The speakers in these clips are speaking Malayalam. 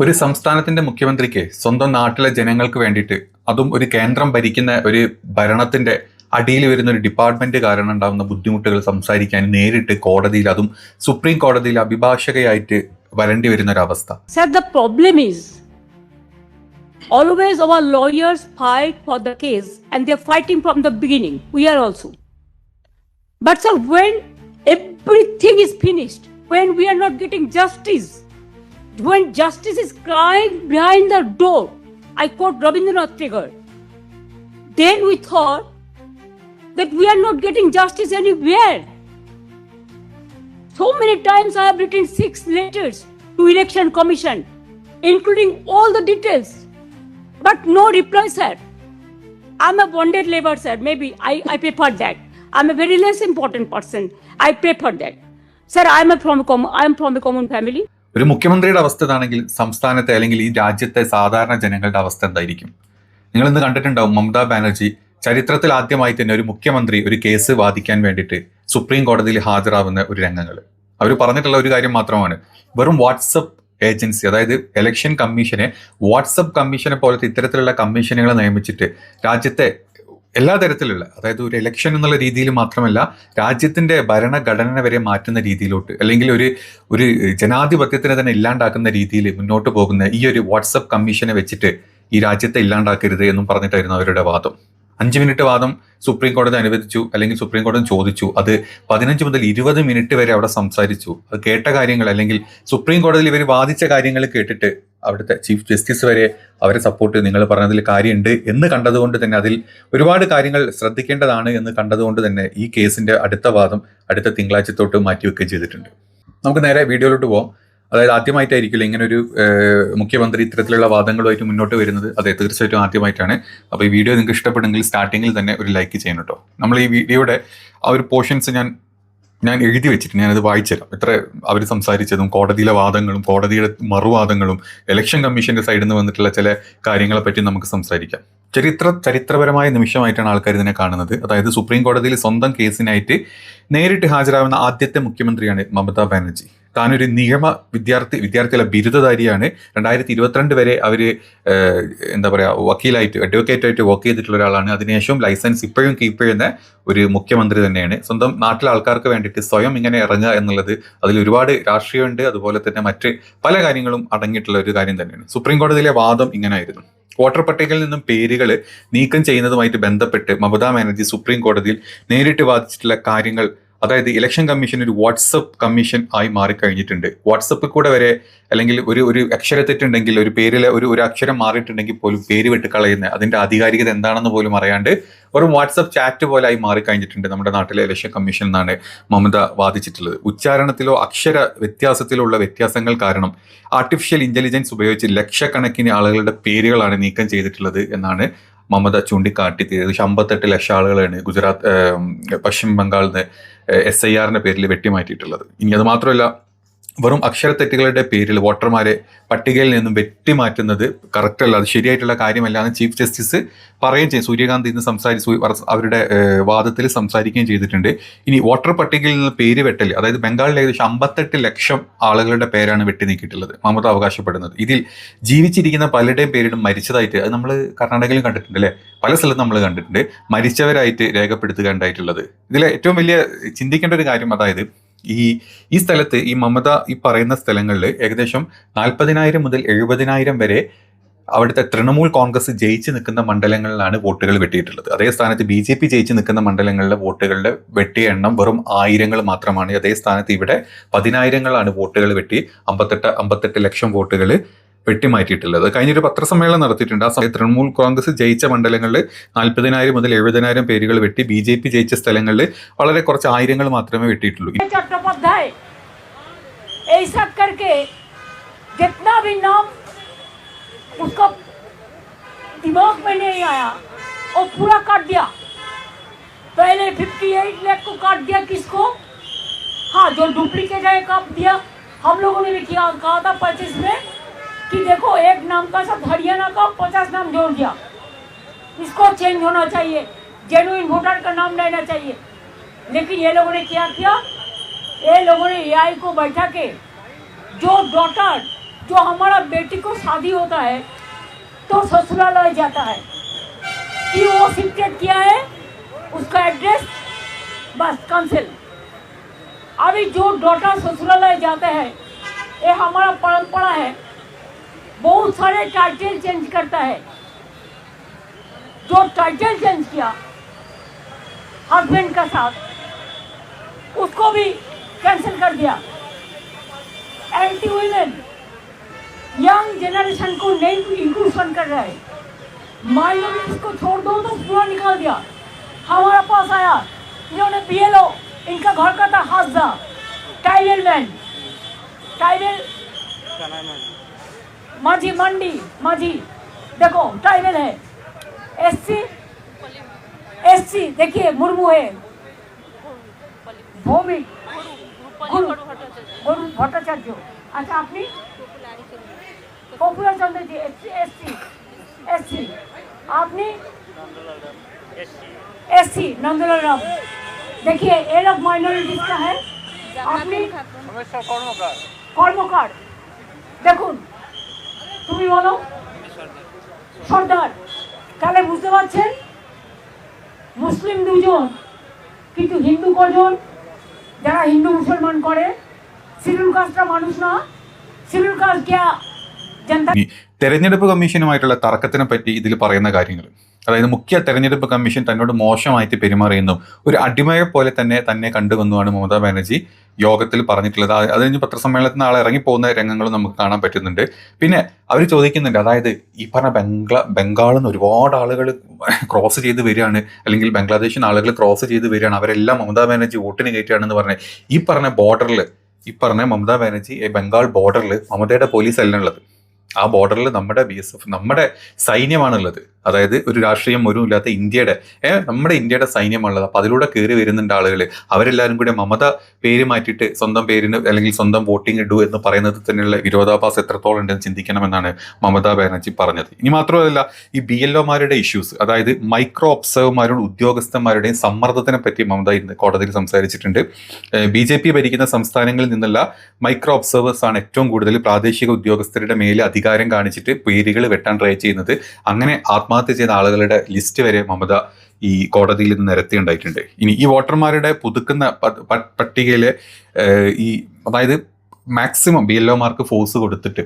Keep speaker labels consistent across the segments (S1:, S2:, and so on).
S1: ഒരു സംസ്ഥാനത്തിന്റെ മുഖ്യമന്ത്രിക്ക് സ്വന്തം നാട്ടിലെ ജനങ്ങൾക്ക് വേണ്ടിയിട്ട് അതും ഒരു കേന്ദ്രം ഭരിക്കുന്ന ഒരു ഭരണത്തിന്റെ അടിയിൽ വരുന്ന ഒരു ഡിപ്പാർട്ട്മെന്റ് കാരണം ഉണ്ടാകുന്ന ബുദ്ധിമുട്ടുകൾ സംസാരിക്കാൻ നേരിട്ട് കോടതിയിൽ, അതും സുപ്രീം കോടതിയിൽ അഭിഭാഷകയായിട്ട് വരേണ്ടി വരുന്ന ഒരു അവസ്ഥ.
S2: Sir, the problem is always our lawyers fight for the case and they're fighting from the beginning. We are also. But sir, when everything is finished, when we are not getting justice, when justice is crying behind the door, I quote Rabindranath Tagore, then we thought that we are not getting justice anywhere. So many times I have written 6 letters to Election Commission, including all the details, but no reply, sir. I'm a bonded labor, sir. Maybe I prefer that. I'm a very less important person. I prefer that. Sir, I'm from a common family.
S1: ഒരു മുഖ്യമന്ത്രിയുടെ അവസ്ഥ ഇതാണെങ്കിൽ സംസ്ഥാനത്തെ അല്ലെങ്കിൽ ഈ രാജ്യത്തെ സാധാരണ ജനങ്ങളുടെ അവസ്ഥ എന്തായിരിക്കും? നിങ്ങൾ ഇന്ന് കണ്ടിട്ടുണ്ടാവും, മമതാ ബാനർജി ചരിത്രത്തിൽ ആദ്യമായി തന്നെ ഒരു മുഖ്യമന്ത്രി ഒരു കേസ് വാദിക്കാൻ വേണ്ടിയിട്ട് സുപ്രീം കോടതിയിൽ ഹാജരാവുന്ന ഒരു രംഗങ്ങൾ. അവർ പറഞ്ഞിട്ടുള്ള ഒരു കാര്യം മാത്രമാണ്, വെറും വാട്സപ്പ് ഏജൻസി, അതായത് ഇലക്ഷൻ കമ്മീഷനെ വാട്സപ്പ് കമ്മീഷനെ പോലത്തെ ഇത്തരത്തിലുള്ള കമ്മീഷനുകളെ നിയമിച്ചിട്ട് രാജ്യത്തെ എല്ലാ തരത്തിലുള്ള, അതായത് ഒരു ഇലക്ഷൻ എന്നുള്ള രീതിയിൽ മാത്രമല്ല രാജ്യത്തിന്റെ ഭരണഘടന വരെ മാറ്റുന്ന രീതിയിലോട്ട്, അല്ലെങ്കിൽ ഒരു ജനാധിപത്യത്തിനെ തന്നെ ഇല്ലാണ്ടാക്കുന്ന രീതിയിൽ മുന്നോട്ട് പോകുന്ന ഈ ഒരു വാട്സപ്പ് കമ്മീഷനെ വെച്ചിട്ട് ഈ രാജ്യത്തെ ഇല്ലാണ്ടാക്കരുത് എന്നും പറഞ്ഞിട്ടായിരുന്നു അവരുടെ വാദം. 5 മിനിറ്റ് വാദം സുപ്രീം കോടതി അനുവദിച്ചു, അല്ലെങ്കിൽ സുപ്രീം കോടതി ചോദിച്ചു. അത് 15 മുതൽ 20 മിനിറ്റ് വരെ അവിടെ സംസാരിച്ചു. അത് കേട്ട കാര്യങ്ങൾ, അല്ലെങ്കിൽ സുപ്രീം കോടതിയിൽ ഇവർ വാദിച്ച കാര്യങ്ങൾ കേട്ടിട്ട് അവിടുത്തെ ചീഫ് ജസ്റ്റിസ് വരെ അവരെ സപ്പോർട്ട്, നിങ്ങൾ പറഞ്ഞതിൽ കാര്യമുണ്ട് എന്ന് കണ്ടതുകൊണ്ട് തന്നെ, അതിൽ ഒരുപാട് കാര്യങ്ങൾ ശ്രദ്ധിക്കേണ്ടതാണ് എന്ന് കണ്ടതുകൊണ്ട് തന്നെ ഈ കേസിന്റെ അടുത്ത വാദം അടുത്ത തിങ്കളാഴ്ചത്തോട്ട് മാറ്റിവെക്കുകയും ചെയ്തിട്ടുണ്ട്. നമുക്ക് നേരെ വീഡിയോയിലോട്ട് പോകാം. അതായത് ആദ്യമായിട്ടായിരിക്കില്ല ഇങ്ങനെ ഒരു മുഖ്യമന്ത്രി ഇത്തരത്തിലുള്ള വാദങ്ങളുമായിട്ട് മുന്നോട്ട് വരുന്നത്. അതെ, തീർച്ചയായിട്ടും ആദ്യമായിട്ടാണ്. അപ്പോൾ ഈ വീഡിയോ നിങ്ങൾക്ക് ഇഷ്ടപ്പെടുമെങ്കിൽ സ്റ്റാർട്ടിങ്ങിൽ തന്നെ ഒരു ലൈക്ക് ചെയ്യണം കേട്ടോ. നമ്മൾ ഈ വീഡിയോയുടെ ആ ഒരു പോർഷൻസ് ഞാൻ എഴുതി വെച്ചിട്ട് ഞാനത് വായിച്ചുതരാം. എത്ര അവർ സംസാരിച്ചതും കോടതിയിലെ വാദങ്ങളും കോടതിയുടെ മറുവാദങ്ങളും ഇലക്ഷൻ കമ്മീഷന്റെ സൈഡിൽ നിന്ന് വന്നിട്ടുള്ള ചില കാര്യങ്ങളെ പറ്റി നമുക്ക് സംസാരിക്കാം. ചരിത്രപരമായ നിമിഷമായിട്ടാണ് ആൾക്കാർ ഇതിനെ കാണുന്നത്. അതായത് സുപ്രീം കോടതിയിൽ സ്വന്തം കേസിനായിട്ട് നേരിട്ട് ഹാജരാകുന്ന ആദ്യത്തെ മുഖ്യമന്ത്രിയാണ് മമതാ ബാനർജി. താനൊരു നിയമ വിദ്യാർത്ഥിയല്ല, ബിരുദധാരിയാണ്. 2022 വരെ അവര് വക്കീലായിട്ട്, അഡ്വക്കേറ്റായിട്ട് വർക്ക് ചെയ്തിട്ടുള്ള ഒരാളാണ്. അതിനുശേഷം ലൈസൻസ് ഇപ്പോഴും കീപ്പ് ചെയ്യുന്ന ഒരു മുഖ്യമന്ത്രി തന്നെയാണ്. സ്വന്തം നാട്ടിലെ ആൾക്കാർക്ക് വേണ്ടിയിട്ട് സ്വയം ഇങ്ങനെ ഇറങ്ങുക എന്നുള്ളത്, അതിൽ ഒരുപാട് രാഷ്ട്രീയമുണ്ട്, അതുപോലെ തന്നെ മറ്റ് പല കാര്യങ്ങളും അടങ്ങിയിട്ടുള്ള ഒരു കാര്യം തന്നെയാണ്. സുപ്രീം കോടതിയിലെ വാദം ഇങ്ങനെ ആയിരുന്നു. വോട്ടർ പട്ടികയിൽ നിന്നും പേരുകൾ നീക്കം ചെയ്യുന്നതുമായിട്ട് ബന്ധപ്പെട്ട് മമതാ ബാനർജി സുപ്രീം കോടതിയിൽ നേരിട്ട് വാദിച്ചിട്ടുള്ള കാര്യങ്ങൾ, അതായത് ഇലക്ഷൻ കമ്മീഷൻ ഒരു വാട്സപ്പ് കമ്മീഷൻ ആയി മാറിക്കഴിഞ്ഞിട്ടുണ്ട്. വാട്സപ്പിൽ കൂടെ വരെ, അല്ലെങ്കിൽ ഒരു അക്ഷരത്തെറ്റുണ്ടെങ്കിൽ, ഒരു പേരിലെ ഒരു അക്ഷരം മാറിയിട്ടുണ്ടെങ്കിൽ പോലും പേര് വെട്ടിക്കളയുന്ന, അതിന്റെ ആധികാരികത എന്താണെന്ന് പോലും അറിയാണ്ട് ഒരു വാട്സപ്പ് ചാറ്റ് പോലെ ആയി മാറിക്കഴിഞ്ഞിട്ടുണ്ട് നമ്മുടെ നാട്ടിലെ ഇലക്ഷൻ കമ്മീഷൻ എന്നാണ് മമത വാദിച്ചിട്ടുള്ളത്. ഉച്ചാരണത്തിലോ അക്ഷര വ്യത്യാസത്തിലോ ഉള്ള വ്യത്യാസങ്ങൾ കാരണം ആർട്ടിഫിഷ്യൽ ഇന്റലിജൻസ് ഉപയോഗിച്ച് ലക്ഷക്കണക്കിന് ആളുകളുടെ പേരുകളാണ് നീക്കം ചെയ്തിട്ടുള്ളത് എന്നാണ് മമത ചൂണ്ടിക്കാട്ടി. 58 ലക്ഷം ആളുകളാണ് പശ്ചിമ ബംഗാളിൽ നിന്ന് SIR പേരിൽ വെട്ടിമാറ്റിയിട്ടുള്ളത്. ഇനി അത് മാത്രമല്ല, വെറും അക്ഷരത്തെറ്റുകളുടെ പേരിൽ വോട്ടർമാരെ പട്ടികയിൽ നിന്നും വെട്ടിമാറ്റുന്നത് കറക്റ്റ് അല്ല, അത് ശരിയായിട്ടുള്ള കാര്യമല്ല എന്ന് ചീഫ് ജസ്റ്റിസ് പറയുകയും ചെയ്യും. സൂര്യകാന്ത് ഇന്ന് അവരുടെ വാദത്തിൽ സംസാരിക്കുകയും ചെയ്തിട്ടുണ്ട്. ഇനി വോട്ടർ പട്ടികയിൽ നിന്ന് പേര് വെട്ടൽ, അതായത് ബംഗാളിൽ ഏകദേശം 58 ലക്ഷം ആളുകളുടെ പേരാണ് വെട്ടി നീക്കിയിട്ടുള്ളത് മമത അവകാശപ്പെടുന്നത്. ഇതിൽ ജീവിച്ചിരിക്കുന്ന പലരുടെയും പേരിടും മരിച്ചതായിട്ട്, അത് നമ്മൾ കർണാടകയിലും കണ്ടിട്ടുണ്ട് അല്ലേ, പല സ്ഥലത്തും നമ്മൾ കണ്ടിട്ടുണ്ട് മരിച്ചവരായിട്ട് രേഖപ്പെടുത്തുക ഉണ്ടായിട്ടുള്ളത്. ഇതിലെ ഏറ്റവും വലിയ ചിന്തിക്കേണ്ട ഒരു കാര്യം, അതായത് ഈ സ്ഥലത്ത്, ഈ മമത ഈ പറയുന്ന സ്ഥലങ്ങളിൽ ഏകദേശം 40,000 മുതൽ 70,000 വരെ അവിടുത്തെ തൃണമൂൽ കോൺഗ്രസ് ജയിച്ച് നിൽക്കുന്ന മണ്ഡലങ്ങളിലാണ് വോട്ടുകൾ വെട്ടിയിട്ടുള്ളത്. അതേ സ്ഥാനത്ത് BJP ജയിച്ച് നിൽക്കുന്ന മണ്ഡലങ്ങളിലെ വോട്ടുകളുടെ വെട്ടിയ എണ്ണം വെറും 1000 മാത്രമാണ്. അതേ സ്ഥാനത്ത് ഇവിടെ 10,000 വോട്ടുകൾ വെട്ടി 58 ലക്ഷം വോട്ടുകൾ വെട്ടിമാറ്റിയിട്ടുള്ളത്. കഴിഞ്ഞൊരു പത്രസമ്മേളനം നടത്തിയിട്ടുണ്ട്. ആ സമയത്ത് തൃണമൂൽ കോൺഗ്രസ് ജയിച്ച മണ്ഡലങ്ങളിൽ 40,000 മുതൽ 70,000 പേരുകൾ വെട്ടി, BJP ജയിച്ച സ്ഥലങ്ങളിൽ വളരെ കുറച്ച് 1000 മാത്രമേ വെട്ടിയിട്ടുള്ളൂ.
S2: कि देखो एक नाम का सब हरियाणा का 50 नाम जोड़ दिया, इसको चेंज होना चाहिए, जेन्युइन वोटर का नाम लेना चाहिए। लेकिन ये लोगों ने क्या किया, ये लोगों ने AI को बैठा के जो डॉटर जो हमारा बेटी को शादी होता है तो ससुरालय जाता है कि वो शिफ्टेड किया है, उसका एड्रेस बस कैंसिल। अभी जो डॉटर ससुरालय जाते हैं ये हमारा परंपरा है, बहुत सारे टाइटल चेंज करता है। जो टाइटल चेंज किया हस्बैंड का साथ उसको भी कैंसिल कर दिया। एंटी वुमेन यंग जनरेशन को नहीं इंक्लूशन कर रहा है, माइनॉरिटीज को छोड़ दो तो पूरा निकाल दिया। हमारा पास आया, इन्होंने BLO, इनका घर का था हाजा टाइबल मैन, टाइबल माझी मंडी माझी, देखो टाइबल है। SC देखिए मुर्मू है, भौमिक गुरु भट्टाचार्य। अच्छा आपने पपुलर चंद्र जी SC आपने SC नंदलाल राम। देखिए ये लोग माइनॉरिटीज का है। आपने কর্মকার দেখুন, তুমি বলো সর্দার। তাহলে বুঝতে পারছেন মুসলিম দুজন কিন্তু হিন্দু কজন, যারা হিন্দু মুসলমান করে। শিডিউল কাস্টটা মানুষ না, শিডিউল কাস্ট क्या जनता।
S1: ഇനി തെരഞ്ഞെടുപ്പ് കമ്മീഷനുമായിട്ടുള്ള തർക്കത്തിനെ പറ്റി ഇതിൽ പറയുന്ന കാര്യങ്ങൾ, അതായത് മുഖ്യ തെരഞ്ഞെടുപ്പ് കമ്മീഷൻ തന്നോട് മോശമായിട്ട് പെരുമാറിയെന്നും ഒരു അടിമയെ പോലെ തന്നെ കണ്ടുവന്നുമാണ് മമതാ ബാനർജി യോഗത്തിൽ പറഞ്ഞിട്ടുള്ളത്. അത് കഴിഞ്ഞ് പത്രസമ്മേളനത്തിൽ നാളെ ഇറങ്ങിപ്പോകുന്ന രംഗങ്ങളും നമുക്ക് കാണാൻ പറ്റുന്നുണ്ട്. പിന്നെ അവർ ചോദിക്കുന്നുണ്ട്, അതായത് ഈ പറഞ്ഞ ബംഗാളിൽ നിന്ന് ഒരുപാട് ആളുകൾ ക്രോസ് ചെയ്ത് വരികയാണ്, അല്ലെങ്കിൽ ബംഗ്ലാദേശിൽ ആളുകൾ ക്രോസ് ചെയ്ത് വരികയാണ്, അവരെല്ലാം മമതാ ബാനർജി വോട്ടിന് കയറ്റുകയാണെന്ന് പറഞ്ഞ് ഈ പറഞ്ഞ ബോർഡറിൽ, ഈ പറഞ്ഞ മമതാ ബാനർജി ബംഗാൾ ബോർഡറിൽ മമതയുടെ പോലീസ് അല്ല ഉള്ളത്. ആ ബോർഡറിൽ നമ്മുടെ BSF നമ്മുടെ സൈന്യമാണുള്ളത്. അതായത് ഒരു രാഷ്ട്രീയം ഒരു ഇല്ലാത്ത നമ്മുടെ ഇന്ത്യയുടെ സൈന്യമാണുള്ളത്. അപ്പൊ അതിലൂടെ കയറി വരുന്നുണ്ട് ആളുകൾ. അവരെല്ലാവരും കൂടെ മമത പേര് മാറ്റിയിട്ട് സ്വന്തം പേരിന് അല്ലെങ്കിൽ സ്വന്തം വോട്ടിംഗ് ഇടൂ എന്ന് പറയുന്നത് തന്നെയുള്ള വിരോധാഭാസം എത്രത്തോളം ഉണ്ടെന്ന് ചിന്തിക്കണമെന്നാണ് മമതാ ബാനർജി പറഞ്ഞത്. ഇനി മാത്രമല്ല, ഈ BLOമാരുടെ ഇഷ്യൂസ്, അതായത് മൈക്രോ ഒബ്സർവർമാരുടെ ഉദ്യോഗസ്ഥന്മാരുടെയും സമ്മർദ്ദത്തിനെ പറ്റി മമത ഇന്ന് കോടതിയിൽ സംസാരിച്ചിട്ടുണ്ട്. BJP ഭരിക്കുന്ന സംസ്ഥാനങ്ങളിൽ നിന്നുള്ള മൈക്രോ ഒബ്സർവേഴ്സ് ആണ് ഏറ്റവും കൂടുതൽ പ്രാദേശിക ഉദ്യോഗസ്ഥരുടെ മേലെ അധികാരം കാണിച്ചിട്ട് പേരുകൾ വെട്ടാൻ ട്രൈ ചെയ്യുന്നത്. അങ്ങനെ ആത്മഹത്യ ചെയ്ത ആളുകളുടെ ലിസ്റ്റ് വരെ മമത ഈ കോടതിയിൽ നിന്ന് നിരത്തിയുണ്ടായിട്ടുണ്ട്. ഇനി ഈ വോട്ടർമാരുടെ പുതുക്കുന്ന പട്ടികയിലെ അതായത് മാക്സിമം BLOമാർക്ക് ഫോഴ്സ് കൊടുത്തിട്ട്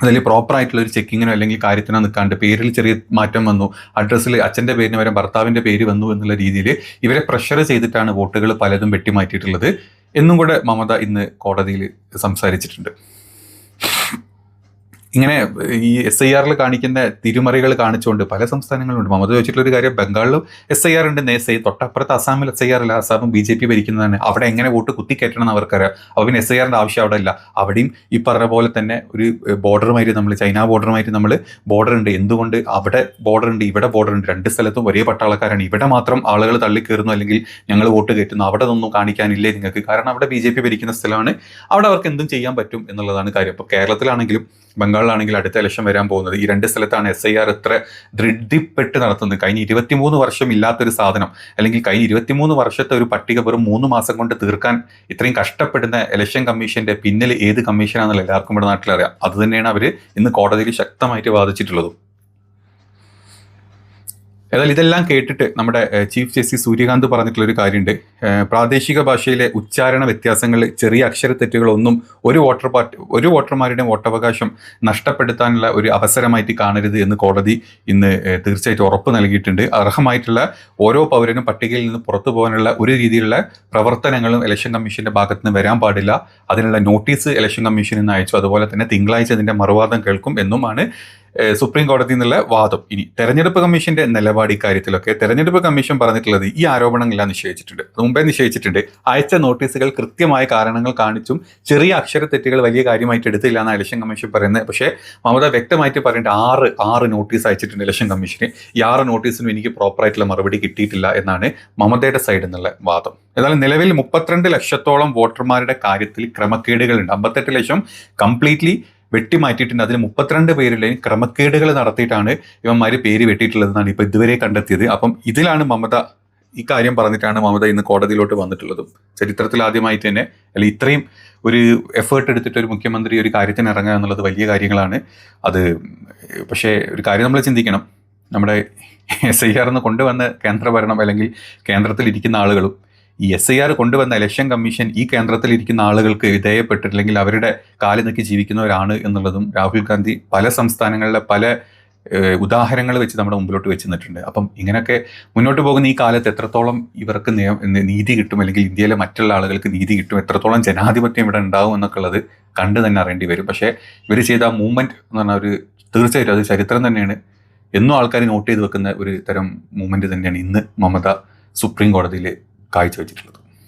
S1: അതിൽ പ്രോപ്പറായിട്ടുള്ള ഒരു ചെക്കിങ്ങിനോ അല്ലെങ്കിൽ കാര്യത്തിനോ നിൽക്കാണ്ട് പേരിൽ ചെറിയ മാറ്റം വന്നു, അഡ്രസ്സിൽ അച്ഛൻ്റെ പേരിന് പകരം ഭർത്താവിൻ്റെ പേര് വന്നു എന്നുള്ള രീതിയിൽ ഇവരെ പ്രഷർ ചെയ്തിട്ടാണ് വോട്ടുകൾ പലതും വെട്ടിമാറ്റിയിട്ടുള്ളത് എന്നും കൂടെ മമത ഇന്ന് കോടതിയിൽ സംസാരിച്ചിട്ടുണ്ട്. ഇങ്ങനെ ഈ SIRൽ കാണിക്കുന്ന തിരിമറികൾ കാണിച്ചുകൊണ്ട് പല സംസ്ഥാനങ്ങളുണ്ട്. മമത ചോദിച്ചിട്ടുള്ളൊരു കാര്യം, ബംഗാളിലും SIR ഉണ്ട്, തൊട്ടപ്പുറത്ത് അസാമിൽ SIR ഇല്ല, അസാമും BJP ഭരിക്കുന്നതാണ്. അവിടെ എങ്ങനെ വോട്ട് കുത്തിക്കയറ്റണം എന്ന് അവർക്കറിയാം. അപ്പോൾ പിന്നെ SIRന്റെ ആവശ്യം അവിടെ ഇല്ല. അവിടെയും ഈ പറഞ്ഞ പോലെ തന്നെ ഒരു ബോർഡറുമായിട്ട് നമ്മൾ ചൈന ബോർഡറുമായിട്ട് നമ്മൾ ബോർഡർ ഉണ്ട്. എന്തുകൊണ്ട് അവിടെ ബോർഡർ ഉണ്ട്, ഇവിടെ ബോർഡർ ഉണ്ട്, രണ്ട് സ്ഥലത്തും ഒരേ പട്ടാളക്കാരാണ്. ഇവിടെ മാത്രം ആളുകൾ തള്ളിക്കയറുന്നു അല്ലെങ്കിൽ ഞങ്ങൾ വോട്ട് കയറ്റുന്നു, അവിടെ ഒന്നും കാണിക്കാനില്ലേ നിങ്ങൾക്ക്? കാരണം അവിടെ BJP ഭരിക്കുന്ന സ്ഥലമാണ്, അവിടെ അവർക്ക് എന്തും ചെയ്യാൻ പറ്റും എന്നുള്ളതാണ് കാര്യം. അപ്പോൾ കേരളത്തിലാണെങ്കിലും ബംഗാളിലാണെങ്കിലും അടുത്ത ഇലക്ഷൻ വരാൻ പോകുന്നത് ഈ രണ്ട് സ്ഥലത്താണ് SIR ഇത്ര ധൃതിപ്പെട്ട് നടത്തുന്നത്. കഴിഞ്ഞ 23 വർഷം ഇല്ലാത്തൊരു സാധനം, അല്ലെങ്കിൽ കഴിഞ്ഞ 23 വർഷത്തെ ഒരു പട്ടിക വെറും 3 മാസം കൊണ്ട് തീർക്കാൻ ഇത്രയും കഷ്ടപ്പെടുന്ന ഇലക്ഷൻ കമ്മീഷന്റെ പിന്നിൽ ഏത് കമ്മീഷനാണെന്നുള്ള എല്ലാവർക്കും ഇവിടെ നാട്ടിലറിയാം. അത് തന്നെയാണ് അവർ ഇന്ന് കോടതിയിൽ ശക്തമായിട്ട് വാദിച്ചിട്ടുള്ളതും. ഏതായാലും ഇതെല്ലാം കേട്ടിട്ട് നമ്മുടെ ചീഫ് ജസ്റ്റിസ് സൂര്യകാന്ത് പറഞ്ഞിട്ടുള്ളൊരു കാര്യമുണ്ട്. പ്രാദേശിക ഭാഷയിലെ ഉച്ചാരണ വ്യത്യാസങ്ങൾ, ചെറിയ അക്ഷരത്തെറ്റുകളൊന്നും ഒരു വോട്ടർമാരുടെയും വോട്ടവകാശം നഷ്ടപ്പെടുത്താനുള്ള ഒരു അവസരമായിട്ട് കാണരുത് എന്ന് കോടതി ഇന്ന് തീർച്ചയായിട്ടും ഉറപ്പ് നൽകിയിട്ടുണ്ട്. അർഹമായിട്ടുള്ള ഓരോ പൗരനും പട്ടികയിൽ നിന്ന് പുറത്തു പോകാനുള്ള ഒരു രീതിയിലുള്ള പ്രവർത്തനങ്ങളും ഇലക്ഷൻ കമ്മീഷന്റെ ഭാഗത്ത് നിന്ന് വരാൻ പാടില്ല. അതിനുള്ള നോട്ടീസ് ഇലക്ഷൻ കമ്മീഷനിൽ നിന്ന് അയച്ചു. അതുപോലെ തന്നെ തിങ്കളാഴ്ച ഇതിന്റെ മറുവാദം കേൾക്കും എന്നുമാണ് സുപ്രീം കോടതി എന്നുള്ള വാദം. ഇനി തെരഞ്ഞെടുപ്പ് കമ്മീഷന്റെ നിലപാട് ഇക്കാര്യത്തിലൊക്കെ തെരഞ്ഞെടുപ്പ് കമ്മീഷൻ പറഞ്ഞിട്ടുള്ളത് ഈ ആരോപണങ്ങളെല്ലാം നിഷേധിച്ചിട്ടുണ്ട്. അത് മുമ്പേ നിഷേധിച്ചിട്ടുണ്ട്. അയച്ച നോട്ടീസുകൾ കൃത്യമായ കാരണങ്ങൾ കാണിച്ചും ചെറിയ അക്ഷരത്തെറ്റുകൾ വലിയ കാര്യമായിട്ട് എടുത്തില്ല എന്നാണ് ഇലക്ഷൻ കമ്മീഷൻ പറയുന്നത്. പക്ഷേ മമത വ്യക്തമായിട്ട് പറഞ്ഞിട്ട് ആറ് നോട്ടീസ് അയച്ചിട്ടുണ്ട് ഇലക്ഷൻ കമ്മീഷന്. ഈ 6 നോട്ടീസിനും എനിക്ക് പ്രോപ്പറായിട്ടുള്ള മറുപടി കിട്ടിയിട്ടില്ല എന്നാണ് മമതയുടെ സൈഡിൽ നിന്നുള്ള വാദം. ഏതായാലും നിലവിൽ 32 ലക്ഷത്തോളം വോട്ടർമാരുടെ കാര്യത്തിൽ ക്രമക്കേടുകളുണ്ട്. 58 ലക്ഷം കംപ്ലീറ്റ്ലി വെട്ടിമാറ്റിയിട്ടുണ്ട്. അതിൽ 32 പേരിലെ ക്രമക്കേടുകൾ നടത്തിയിട്ടാണ് ഇവന്മാർ പേര് വെട്ടിയിട്ടുള്ളതെന്നാണ് ഇപ്പോൾ ഇതുവരെ കണ്ടെത്തിയത്. അപ്പം ഇതിലാണ് മമത ഈ കാര്യം പറഞ്ഞിട്ടാണ് മമത ഇന്ന് കോടതിയിലോട്ട് വന്നിട്ടുള്ളതും. ചരിത്രത്തിൽ ആദ്യമായിട്ട് തന്നെ, അല്ലെങ്കിൽ ഇത്രയും ഒരു എഫേർട്ട് എടുത്തിട്ട് ഒരു മുഖ്യമന്ത്രി ഒരു കാര്യത്തിന് ഇറങ്ങുക എന്നുള്ളത് വലിയ കാര്യങ്ങളാണ്. അത് പക്ഷേ ഒരു കാര്യം നമ്മൾ ചിന്തിക്കണം, നമ്മുടെ SIR എന്ന് കൊണ്ടുവന്ന കേന്ദ്രഭരണം അല്ലെങ്കിൽ കേന്ദ്രത്തിലിരിക്കുന്ന ആളുകളും ഈ SIR കൊണ്ടുവന്ന ഇലക്ഷൻ കമ്മീഷൻ ഈ കേന്ദ്രത്തിലിരിക്കുന്ന ആളുകൾക്ക് വിധേയപ്പെട്ടിട്ടില്ലെങ്കിൽ അവരുടെ കാല് നോക്കി ജീവിക്കുന്നവരാണ് എന്നുള്ളതും രാഹുൽ ഗാന്ധി പല സംസ്ഥാനങ്ങളിലെ പല ഉദാഹരണങ്ങൾ വെച്ച് നമ്മുടെ മുമ്പിലോട്ട് വെച്ച് നിന്നിട്ടുണ്ട്. അപ്പം ഇങ്ങനെയൊക്കെ മുന്നോട്ട് പോകുന്ന ഈ കാലത്ത് എത്രത്തോളം ഇവർക്ക് നീതി കിട്ടും, അല്ലെങ്കിൽ ഇന്ത്യയിലെ മറ്റുള്ള ആളുകൾക്ക് നീതി കിട്ടും, എത്രത്തോളം ജനാധിപത്യം ഇവിടെ ഉണ്ടാവും എന്നൊക്കെ ഉള്ളത് കണ്ടു തന്നെ അറിയേണ്ടി വരും. പക്ഷേ ഇവർ ചെയ്ത ആ മൂവ്മെന്റ് എന്ന് പറഞ്ഞാൽ ഒരു തീർച്ചയായിട്ടും അത് ചരിത്രം തന്നെയാണ്. എന്നും ആൾക്കാർ നോട്ട് ചെയ്ത് വെക്കുന്ന ഒരു തരം മൂവ്മെന്റ് തന്നെയാണ് ഇന്ന് മമത സുപ്രീം കോടതിയിൽ കാഴ്ചവെച്ചിട്ടുള്ളത്.